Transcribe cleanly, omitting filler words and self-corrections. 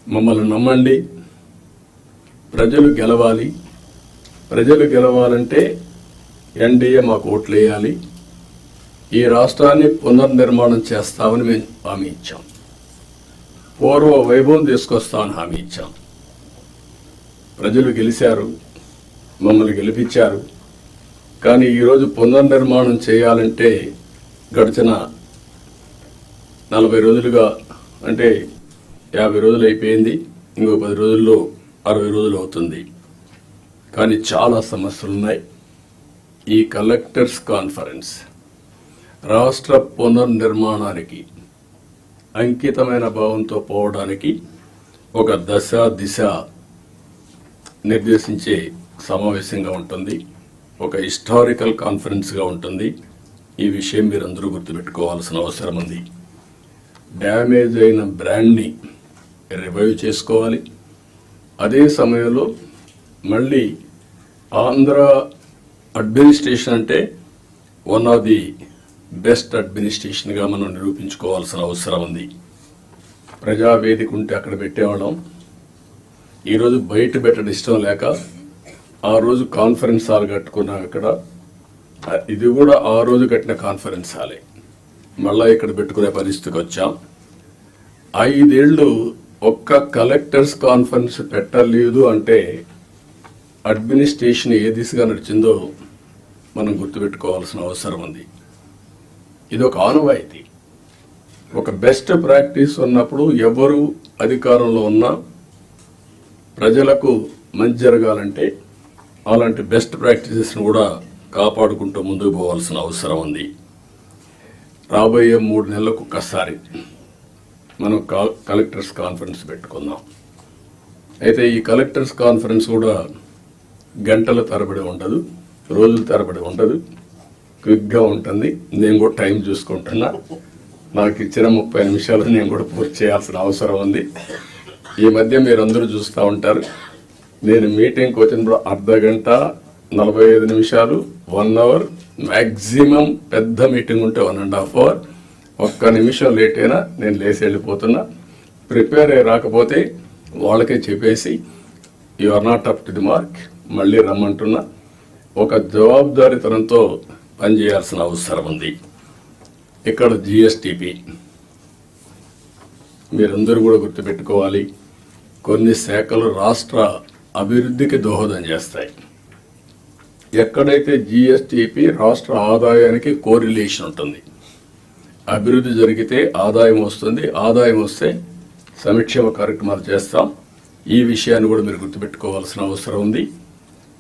మమ్మల్ని నమ్మండి. ప్రజలు గెలవాలి. ప్రజలు గెలవాలంటే ఎన్డీఏ మాకు ఓట్లు వేయాలి. ఈ రాష్ట్రాన్ని పునర్నిర్మాణం చేస్తామని మేము హామీ ఇచ్చాం. పూర్వ వైభవం తీసుకొస్తామని హామీ ఇచ్చాం. ప్రజలు గెలిచారు, మమ్మల్ని గెలిపించారు. కానీ ఈరోజు పునర్నిర్మాణం చేయాలంటే గడిచిన 40 రోజులుగా, అంటే 50 రోజులు అయిపోయింది, ఇంకో 10 రోజుల్లో 60 రోజులు అవుతుంది. కానీ చాలా సమస్యలు ఉన్నాయి. ఈ కలెక్టర్స్ కాన్ఫరెన్స్ రాష్ట్ర పునర్నిర్మాణానికి అంకితమైన భావంతో పోవడానికి ఒక దశ దిశ నిర్దేశించే సమావేశంగా ఉంటుంది. ఒక హిస్టారికల్ కాన్ఫరెన్స్గా ఉంటుంది. ఈ విషయం మీరందరూ గుర్తుపెట్టుకోవాల్సిన అవసరం ఉంది. డ్యామేజ్ అయిన బ్రాండ్ని రివైవ్ చేసుకోవాలి. అదే సమయంలో మళ్ళీ ఆంధ్ర అడ్మినిస్ట్రేషన్ అంటే వన్ ఆఫ్ ది బెస్ట్ అడ్మినిస్ట్రేషన్గా మనం నిరూపించుకోవాల్సిన అవసరం ఉంది. ప్రజావేదిక ఉంటే అక్కడ పెట్టేవాళ్ళం. ఈరోజు బయట పెట్టడం ఇష్టం లేక ఆ రోజు కాన్ఫరెన్స్ హాల్ కట్టుకున్నాం. ఇక్కడ ఇది కూడా ఆ రోజు కట్టిన కాన్ఫరెన్స్ హాలే, మళ్ళా ఇక్కడ పెట్టుకునే పరిస్థితికి వచ్చాం. 5 ఏళ్ళు ఒక్క కలెక్టర్స్ కాన్ఫరెన్స్ పెట్టలేదు అంటే అడ్మినిస్ట్రేషన్ ఏ దిశగా నడిచిందో మనం గుర్తుపెట్టుకోవాల్సిన అవసరం ఉంది. ఇది ఒక ఆనవాయితీ. ఒక బెస్ట్ ప్రాక్టీస్ ఉన్నప్పుడు ఎవరు అధికారంలో ఉన్నా ప్రజలకు మంచి జరగాలంటే అలాంటి బెస్ట్ ప్రాక్టీసెస్ను కూడా కాపాడుకుంటూ ముందుకు పోవాల్సిన అవసరం ఉంది. రాబోయే 3 నెలలకు ఒక్కసారి మనం కలెక్టర్స్ కాన్ఫరెన్స్ పెట్టుకుందాం. అయితే ఈ కలెక్టర్స్ కాన్ఫరెన్స్ కూడా గంటల తరబడి ఉండదు, రోజుల తరబడి ఉండదు, క్విక్గా ఉంటుంది. నేను కూడా టైం చూసుకుంటున్నా. నాకు ఇచ్చిన 30 నిమిషాలు నేను కూడా పూర్తి చేయాల్సిన అవసరం ఉంది. ఈ మధ్య మీరందరూ చూస్తూ ఉంటారు, నేను మీటింగ్కి వచ్చినప్పుడు అర్ధ గంట, 45 నిమిషాలు, 1 అవర్, మ్యాక్సిమం పెద్ద మీటింగ్ ఉంటే 1.5 అవర్. 1 నిమిషం లేట్ అయినా నేను లేచి వెళ్ళిపోతున్నా. ప్రిపేర్ అయ్యి రాకపోతే వాళ్ళకే చెప్పేసి you are not up to the mark, మళ్ళీ రమ్మంటున్నా. ఒక జవాబుదారీతనంతో పనిచేయాల్సిన అవసరం ఉంది. ఇక్కడ జిఎస్టిపి మీరందరూ కూడా గుర్తుపెట్టుకోవాలి. కొన్ని శాఖలు రాష్ట్ర అభివృద్ధికి దోహదం చేస్తాయి. ఎక్కడైతే జిఎస్టిపి రాష్ట్ర ఆదాయానికి కోరిలేషన్ ఉంటుంది, అభివృద్ధి జరిగితే ఆదాయం వస్తుంది, ఆదాయం వస్తే సంక్షేమ కార్యక్రమాలు చేస్తాం. ఈ విషయాన్ని కూడా మీరు గుర్తుపెట్టుకోవాల్సిన అవసరం ఉంది.